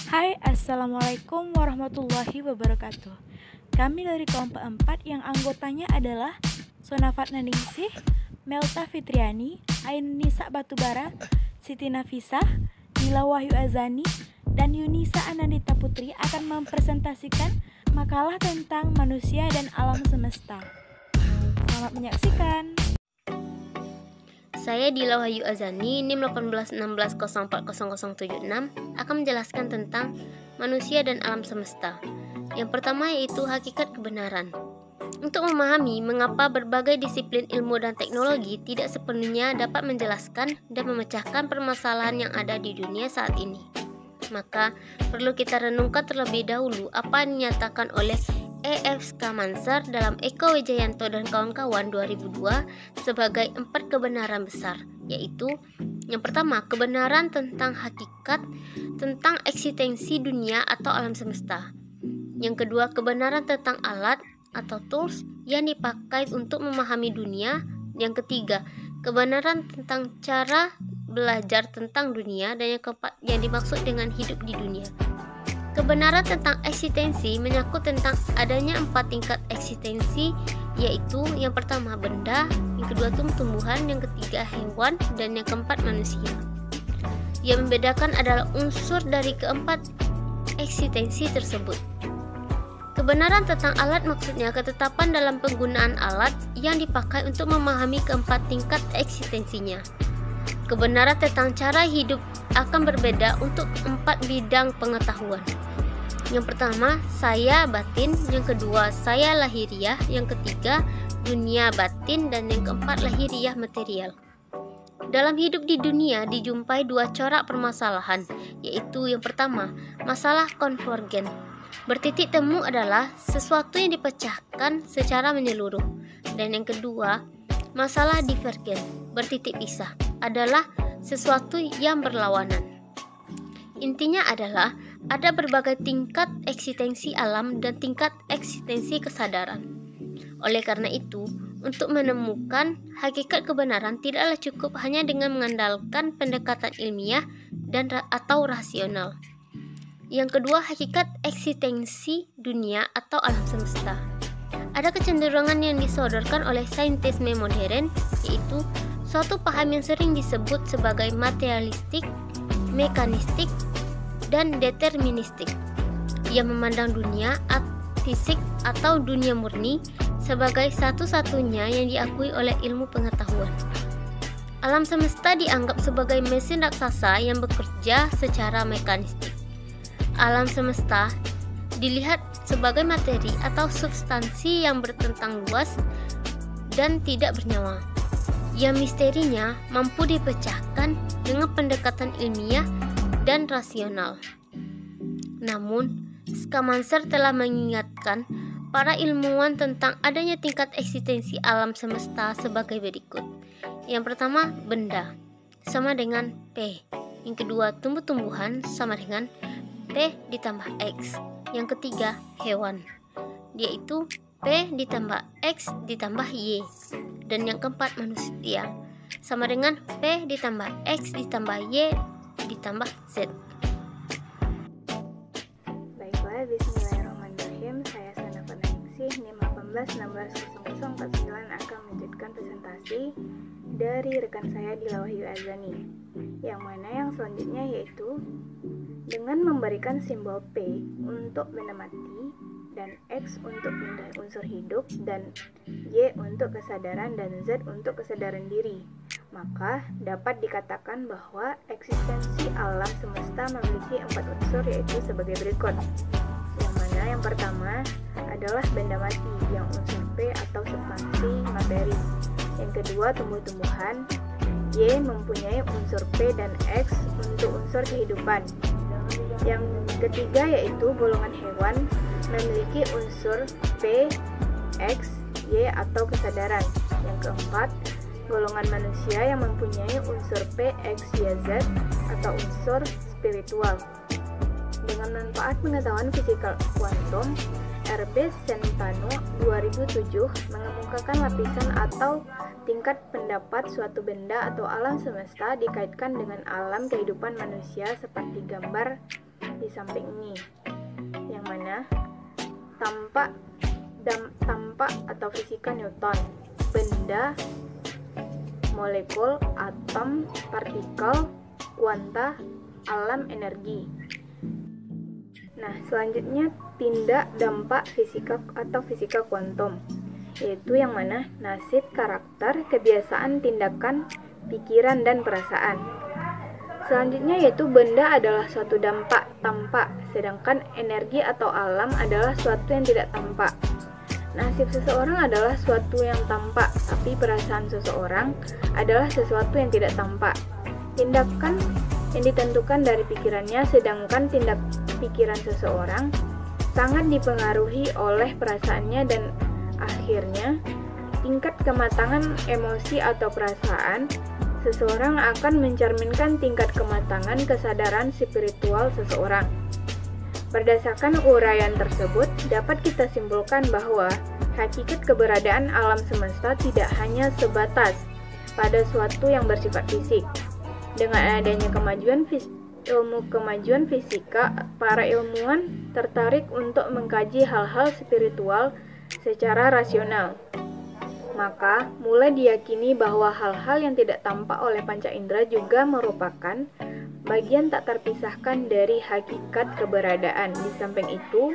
Hai, Assalamualaikum warahmatullahi wabarakatuh. Kami dari kelompok 4 yang anggotanya adalah Sona Fatnaningsih, Melta Fitriani, Ain Nisa Batubara, Siti Nafisah, Nila Wahyu Azani, dan Yunisa Anandita Putri akan mempresentasikan makalah tentang manusia dan alam semesta. Selamat menyaksikan. Saya Nila Wahyu Azani, NIM 1816040076, akan menjelaskan tentang manusia dan alam semesta. Yang pertama yaitu hakikat kebenaran. Untuk memahami mengapa berbagai disiplin ilmu dan teknologi tidak sepenuhnya dapat menjelaskan dan memecahkan permasalahan yang ada di dunia saat ini, maka perlu kita renungkan terlebih dahulu apa yang dinyatakan oleh E.F. Scamanzer dalam Eko Wijayanto dan kawan-kawan 2002 sebagai 4 kebenaran besar, yaitu yang pertama, kebenaran tentang hakikat, tentang eksistensi dunia atau alam semesta. Yang kedua, kebenaran tentang alat atau tools yang dipakai untuk memahami dunia. Yang ketiga, kebenaran tentang cara belajar tentang dunia. Dan yang keempat, yang dimaksud dengan hidup di dunia. Kebenaran tentang eksistensi menyangkut tentang adanya 4 tingkat eksistensi, yaitu yang pertama benda, yang kedua tumbuhan, yang ketiga hewan, dan yang keempat manusia. Yang membedakan adalah unsur dari keempat eksistensi tersebut. Kebenaran tentang alat maksudnya ketetapan dalam penggunaan alat yang dipakai untuk memahami keempat tingkat eksistensinya. Kebenaran tentang cara hidup akan berbeda untuk 4 bidang pengetahuan. Yang pertama, saya batin, yang kedua, saya lahiriah, yang ketiga, dunia batin, dan yang keempat, lahiriah material. Dalam hidup di dunia dijumpai 2 corak permasalahan, yaitu yang pertama, masalah konvergen. Bertitik temu adalah sesuatu yang dipecahkan secara menyeluruh. Dan yang kedua, masalah divergen, bertitik pisah, adalah sesuatu yang berlawanan. Intinya adalah ada berbagai tingkat eksistensi alam dan tingkat eksistensi kesadaran. Oleh karena itu, untuk menemukan hakikat kebenaran tidaklah cukup hanya dengan mengandalkan pendekatan ilmiah dan atau rasional. Yang kedua, hakikat eksistensi dunia atau alam semesta. Ada kecenderungan yang disodorkan oleh saintisme modern, yaitu suatu paham yang sering disebut sebagai materialistik, mekanistik, dan deterministik, yang memandang dunia fisik atau dunia murni sebagai satu-satunya yang diakui oleh ilmu pengetahuan. Alam semesta dianggap sebagai mesin raksasa yang bekerja secara mekanistik. Alam semesta dilihat sebagai materi atau substansi yang bertentang luas dan tidak bernyawa, yang misterinya mampu dipecahkan dengan pendekatan ilmiah dan rasional. Namun, Scamanzer telah mengingatkan para ilmuwan tentang adanya tingkat eksistensi alam semesta sebagai berikut. Yang pertama, benda sama dengan P. Yang kedua, tumbuh-tumbuhan sama dengan P ditambah X. Yang ketiga, hewan, yaitu P ditambah X ditambah Y. Dan yang keempat, manusia sama dengan P ditambah X ditambah Y ditambah Z. Baiklah, bismillahirrahmanirrahim. Saya Sona Fatnaningsih, NIM 18160049 akan melanjutkan presentasi dari rekan saya Nila Wahyu Azani. Yang mana yang selanjutnya yaitu dengan memberikan simbol P untuk benda mati, dan X untuk benda unsur hidup, dan Y untuk kesadaran, dan Z untuk kesadaran diri, maka dapat dikatakan bahwa eksistensi alam semesta memiliki 4 unsur, yaitu sebagai berikut. Yang mana yang pertama adalah benda mati yang unsur P atau substansi materi. Yang kedua, tumbuh-tumbuhan. Y mempunyai unsur P dan X untuk unsur kehidupan. Yang ketiga yaitu golongan hewan memiliki unsur P, X, Y atau kesadaran. Yang keempat, golongan manusia yang mempunyai unsur P, X, Y, Z atau unsur spiritual. Dengan manfaat pengetahuan fisika kuantum, R.B. Centano 2007 mengemukakan lapisan atau tingkat pendapat suatu benda atau alam semesta dikaitkan dengan alam kehidupan manusia seperti gambar di di samping ini, yang mana tampak atau fisika Newton, benda, molekul, atom, partikel, kuanta, alam energi. Nah, selanjutnya tindak dampak fisika atau fisika kuantum, yaitu yang mana nasib, karakter, kebiasaan, tindakan, pikiran, dan perasaan. Selanjutnya yaitu benda adalah suatu dampak tampak, sedangkan energi atau alam adalah suatu yang tidak tampak. Nasib seseorang adalah suatu yang tampak, tapi perasaan seseorang adalah sesuatu yang tidak tampak. Tindakan yang ditentukan dari pikirannya, sedangkan tindak pikiran seseorang sangat dipengaruhi oleh perasaannya, dan akhirnya tingkat kematangan emosi atau perasaan seseorang akan mencerminkan tingkat kematangan kesadaran spiritual seseorang. Berdasarkan uraian tersebut, dapat kita simpulkan bahwa hakikat keberadaan alam semesta tidak hanya sebatas pada suatu yang bersifat fisik. Dengan adanya ilmu kemajuan fisika, para ilmuwan tertarik untuk mengkaji hal-hal spiritual secara rasional. Maka, mulai diyakini bahwa hal-hal yang tidak tampak oleh panca indera juga merupakan bagian tak terpisahkan dari hakikat keberadaan. Di samping itu,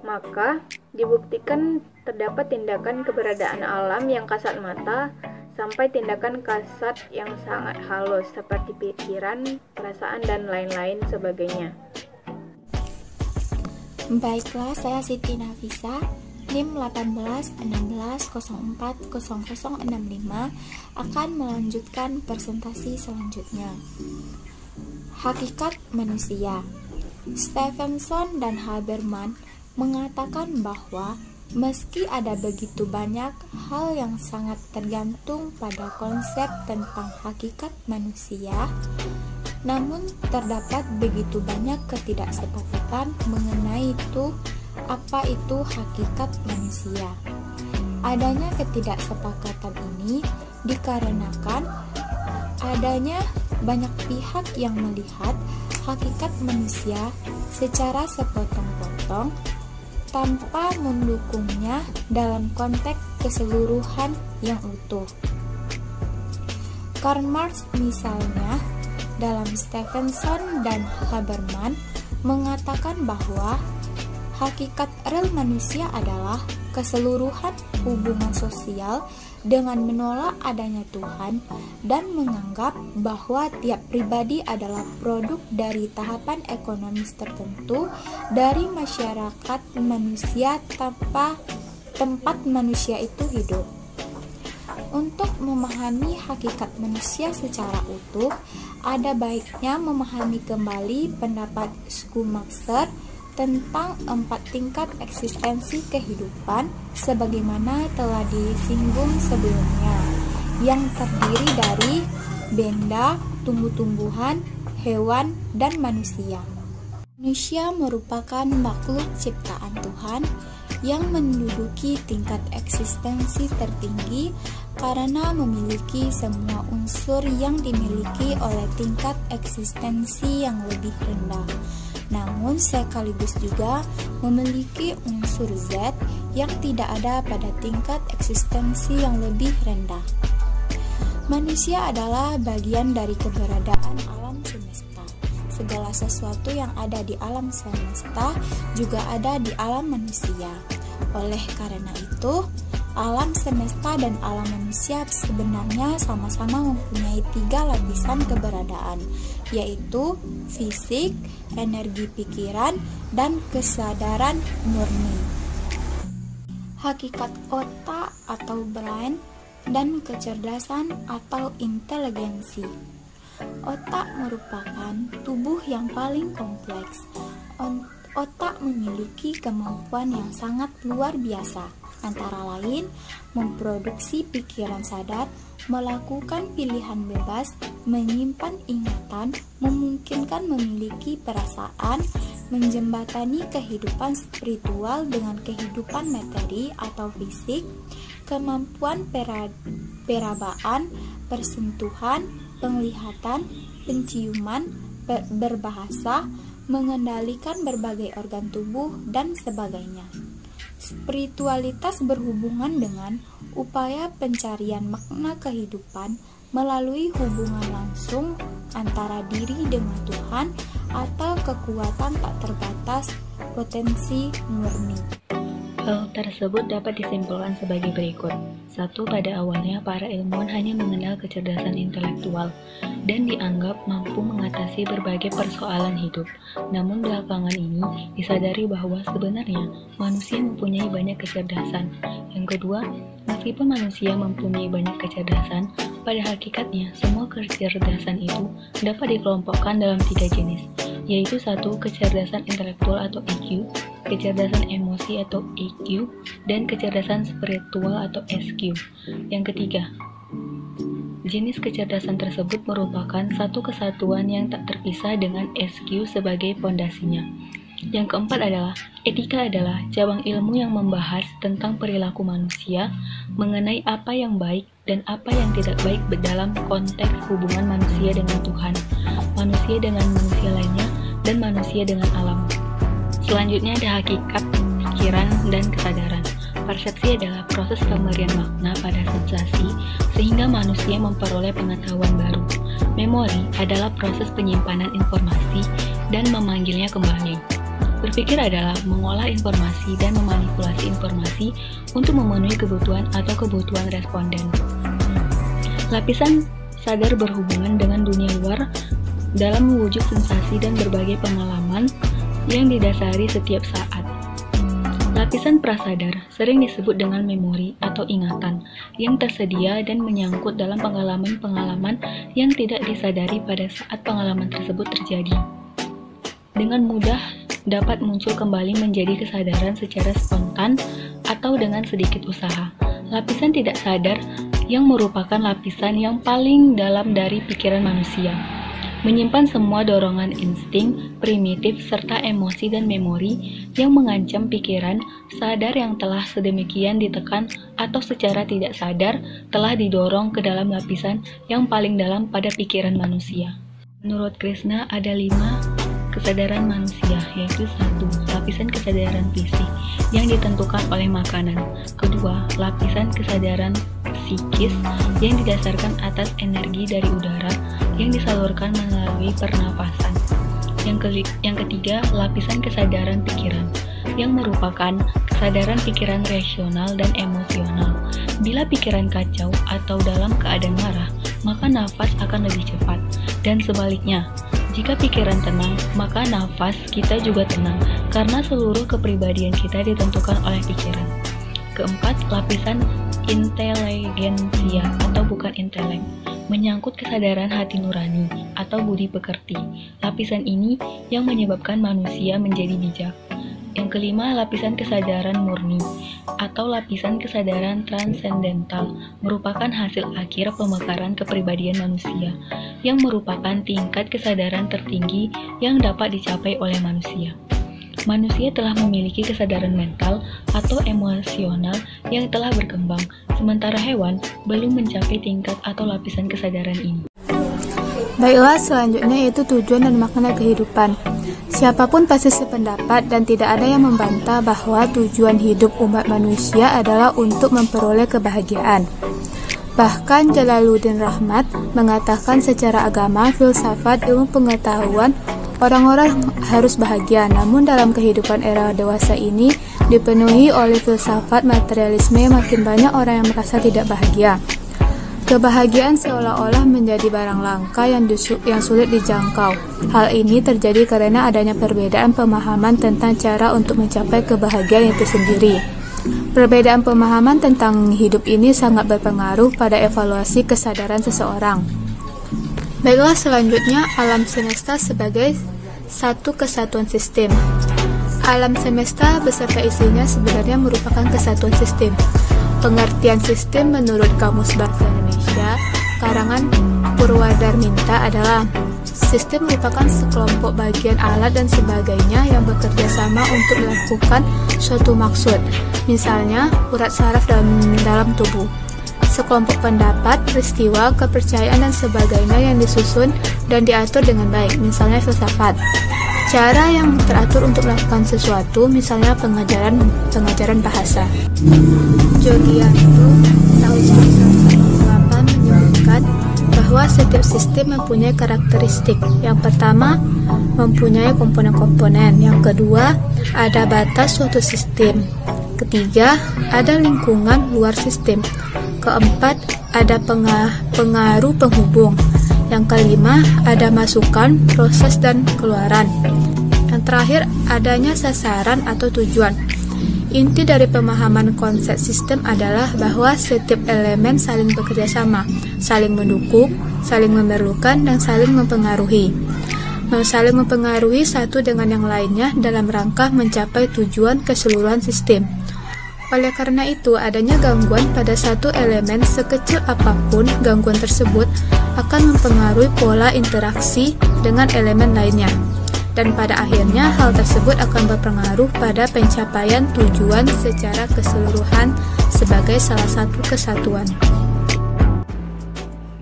maka dibuktikan terdapat tindakan keberadaan alam yang kasat mata sampai tindakan kasat yang sangat halus seperti pikiran, perasaan, dan lain-lain sebagainya. Baiklah, saya Siti Nafisa, NIM 1816040065 akan melanjutkan presentasi selanjutnya. Hakikat manusia. Stephenson dan Habermas mengatakan bahwa meski ada begitu banyak hal yang sangat tergantung pada konsep tentang hakikat manusia, namun terdapat begitu banyak ketidaksepakatan mengenai apa itu hakikat manusia. Adanya ketidaksepakatan ini dikarenakan adanya banyak pihak yang melihat hakikat manusia secara sepotong-potong tanpa mendukungnya dalam konteks keseluruhan yang utuh. Karl Marx misalnya dalam Stephenson dan Habermas mengatakan bahwa hakikat real manusia adalah keseluruhan hubungan sosial dengan menolak adanya Tuhan dan menganggap bahwa tiap pribadi adalah produk dari tahapan ekonomis tertentu dari masyarakat manusia tempat manusia itu hidup. Untuk memahami hakikat manusia secara utuh, ada baiknya memahami kembali pendapat Schumacher tentang 4 tingkat eksistensi kehidupan sebagaimana telah disinggung sebelumnya, yang terdiri dari benda, tumbuh-tumbuhan, hewan, dan manusia. Manusia merupakan makhluk ciptaan Tuhan yang menduduki tingkat eksistensi tertinggi karena memiliki semua unsur yang dimiliki oleh tingkat eksistensi yang lebih rendah, namun sekaligus juga memiliki unsur Z yang tidak ada pada tingkat eksistensi yang lebih rendah. Manusia adalah bagian dari keberadaan alam semesta. Segala sesuatu yang ada di alam semesta juga ada di alam manusia. Oleh karena itu, alam semesta dan alam manusia sebenarnya sama-sama mempunyai 3 lapisan keberadaan, yaitu fisik, energi pikiran, dan kesadaran murni. Hakikat otak atau brain dan kecerdasan atau inteligensi. Otak merupakan tubuh yang paling kompleks. Otak memiliki kemampuan yang sangat luar biasa, antara lain memproduksi pikiran sadar, melakukan pilihan bebas, menyimpan ingatan, memungkinkan memiliki perasaan, menjembatani kehidupan spiritual dengan kehidupan materi atau fisik, kemampuan perabaan, persentuhan, penglihatan, penciuman, berbahasa, mengendalikan berbagai organ tubuh, dan sebagainya. Spiritualitas berhubungan dengan upaya pencarian makna kehidupan melalui hubungan langsung antara diri dengan Tuhan atau kekuatan tak terbatas potensi murni. Hal tersebut dapat disimpulkan sebagai berikut. 1. Pada awalnya, para ilmuwan hanya mengenal kecerdasan intelektual dan dianggap mampu mengatasi berbagai persoalan hidup. Namun belakangan ini disadari bahwa sebenarnya manusia mempunyai banyak kecerdasan. Yang kedua, meskipun manusia mempunyai banyak kecerdasan, pada hakikatnya semua kecerdasan itu dapat dikelompokkan dalam 3 jenis, yaitu 1. Kecerdasan intelektual atau IQ, kecerdasan emosi atau EQ, dan kecerdasan spiritual atau SQ. Yang ketiga, jenis kecerdasan tersebut merupakan satu kesatuan yang tak terpisah dengan SQ sebagai pondasinya. Yang keempat adalah, etika adalah cabang ilmu yang membahas tentang perilaku manusia mengenai apa yang baik dan apa yang tidak baik dalam konteks hubungan manusia dengan Tuhan, manusia dengan manusia lainnya, dan manusia dengan alam. Selanjutnya ada hakikat, pikiran, dan kesadaran. Persepsi adalah proses pemberian makna pada sensasi sehingga manusia memperoleh pengetahuan baru. Memori adalah proses penyimpanan informasi dan memanggilnya kembali. Berpikir adalah mengolah informasi dan memanipulasi informasi untuk memenuhi kebutuhan atau kebutuhan responden. Lapisan sadar berhubungan dengan dunia luar dalam mewujud sensasi dan berbagai pengalaman yang didasari setiap saat. Lapisan prasadar sering disebut dengan memori atau ingatan yang tersedia dan menyangkut dalam pengalaman-pengalaman yang tidak disadari pada saat pengalaman tersebut terjadi. Dengan mudah dapat muncul kembali menjadi kesadaran secara spontan atau dengan sedikit usaha. Lapisan tidak sadar yang merupakan lapisan yang paling dalam dari pikiran manusia, menyimpan semua dorongan insting, primitif, serta emosi dan memori yang mengancam pikiran sadar yang telah sedemikian ditekan atau secara tidak sadar telah didorong ke dalam lapisan yang paling dalam pada pikiran manusia. Menurut Krishna ada 5 kesadaran manusia, yaitu 1. Lapisan kesadaran fisik yang ditentukan oleh makanan. Kedua, lapisan kesadaran psikis yang didasarkan atas energi dari udara yang disalurkan melalui pernapasan. Yang ketiga, lapisan kesadaran pikiran yang merupakan kesadaran pikiran rasional dan emosional. Bila pikiran kacau atau dalam keadaan marah, maka nafas akan lebih cepat. Dan sebaliknya, jika pikiran tenang, maka nafas kita juga tenang, karena seluruh kepribadian kita ditentukan oleh pikiran. Keempat, lapisan inteligensia atau bukan intelek, menyangkut kesadaran hati nurani atau budi pekerti. Lapisan ini yang menyebabkan manusia menjadi bijak. Yang kelima, lapisan kesadaran murni atau lapisan kesadaran transendental merupakan hasil akhir pemekaran kepribadian manusia yang merupakan tingkat kesadaran tertinggi yang dapat dicapai oleh manusia. Manusia telah memiliki kesadaran mental atau emosional yang telah berkembang, sementara hewan belum mencapai tingkat atau lapisan kesadaran ini. Baiklah, selanjutnya yaitu tujuan dan makna kehidupan. Siapapun pasti sependapat dan tidak ada yang membantah bahwa tujuan hidup umat manusia adalah untuk memperoleh kebahagiaan. Bahkan Jalaluddin Rahmat mengatakan secara agama, filsafat, ilmu pengetahuan, orang-orang harus bahagia. Namun dalam kehidupan era dewasa ini dipenuhi oleh filsafat materialisme, makin banyak orang yang merasa tidak bahagia. Kebahagiaan seolah-olah menjadi barang langka yang sulit dijangkau. Hal ini terjadi karena adanya perbedaan pemahaman tentang cara untuk mencapai kebahagiaan itu sendiri. Perbedaan pemahaman tentang hidup ini sangat berpengaruh pada evaluasi kesadaran seseorang. Baiklah, selanjutnya alam semesta sebagai satu kesatuan sistem. Alam semesta beserta isinya sebenarnya merupakan kesatuan sistem. Pengertian sistem menurut Kamus Bahasa Indonesia karangan Purwadarminta adalah sistem merupakan sekelompok bagian alat dan sebagainya yang bekerja sama untuk melakukan suatu maksud, misalnya urat saraf dalam tubuh, sekelompok pendapat, peristiwa, kepercayaan dan sebagainya yang disusun dan diatur dengan baik, misalnya filsafat. cara yang teratur untuk melakukan sesuatu, misalnya pengajaran bahasa. Giuliano tahun 1998 menyebutkan bahwa setiap sistem mempunyai karakteristik. Yang pertama, mempunyai komponen-komponen. Yang kedua, ada batas suatu sistem. Ketiga, ada lingkungan luar sistem. Keempat, ada pengaruh penghubung. Yang kelima, ada masukan, proses, dan keluaran. Yang terakhir, adanya sasaran atau tujuan. Inti dari pemahaman konsep sistem adalah bahwa setiap elemen saling bekerja sama, saling mendukung, saling memerlukan, dan saling mempengaruhi. Saling mempengaruhi satu dengan yang lainnya dalam rangka mencapai tujuan keseluruhan sistem. Oleh karena itu, adanya gangguan pada satu elemen sekecil apapun, gangguan tersebut akan mempengaruhi pola interaksi dengan elemen lainnya. Dan pada akhirnya, hal tersebut akan berpengaruh pada pencapaian tujuan secara keseluruhan sebagai salah satu kesatuan.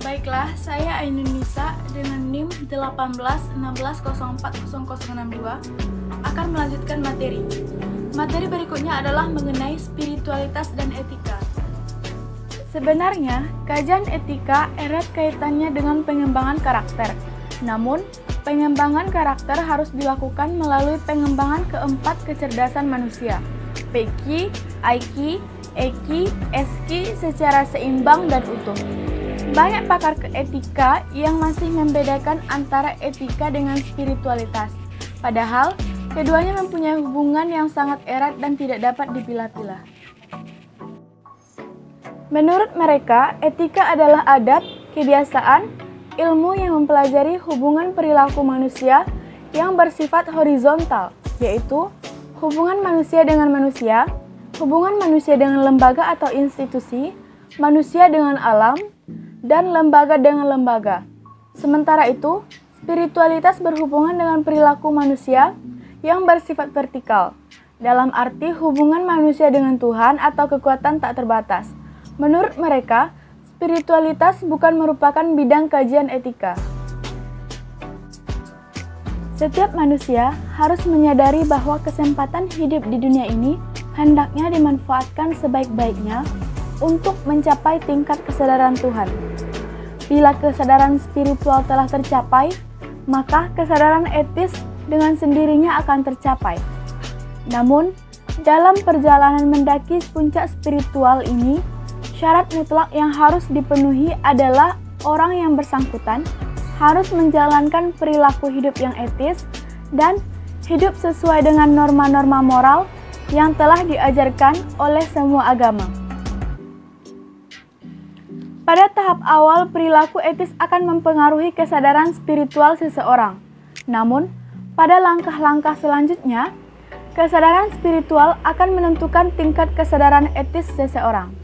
Baiklah, saya Ainun Nisa dengan NIM 1816040062 akan melanjutkan materi. Materi berikutnya adalah mengenai spiritualitas dan etika. Sebenarnya, kajian etika erat kaitannya dengan pengembangan karakter. Namun, pengembangan karakter harus dilakukan melalui pengembangan keempat kecerdasan manusia, PQ, IQ, EQ, SQ secara seimbang dan utuh. Banyak pakar etika yang masih membedakan antara etika dengan spiritualitas. Padahal, keduanya mempunyai hubungan yang sangat erat dan tidak dapat dipilah-pilah. Menurut mereka, etika adalah adat, kebiasaan, ilmu yang mempelajari hubungan perilaku manusia yang bersifat horizontal, yaitu hubungan manusia dengan manusia, hubungan manusia dengan lembaga atau institusi, manusia dengan alam, dan lembaga dengan lembaga. Sementara itu, spiritualitas berhubungan dengan perilaku manusia yang bersifat vertikal, dalam arti hubungan manusia dengan Tuhan atau kekuatan tak terbatas. Menurut mereka, spiritualitas bukan merupakan bidang kajian etika. Setiap manusia harus menyadari bahwa kesempatan hidup di dunia ini hendaknya dimanfaatkan sebaik-baiknya untuk mencapai tingkat kesadaran Tuhan. Bila kesadaran spiritual telah tercapai, maka kesadaran etis dengan sendirinya akan tercapai. Namun, dalam perjalanan mendaki puncak spiritual ini, syarat mutlak yang harus dipenuhi adalah orang yang bersangkutan harus menjalankan perilaku hidup yang etis dan hidup sesuai dengan norma-norma moral yang telah diajarkan oleh semua agama. Pada tahap awal, perilaku etis akan mempengaruhi kesadaran spiritual seseorang. Namun, pada langkah-langkah selanjutnya, kesadaran spiritual akan menentukan tingkat kesadaran etis seseorang.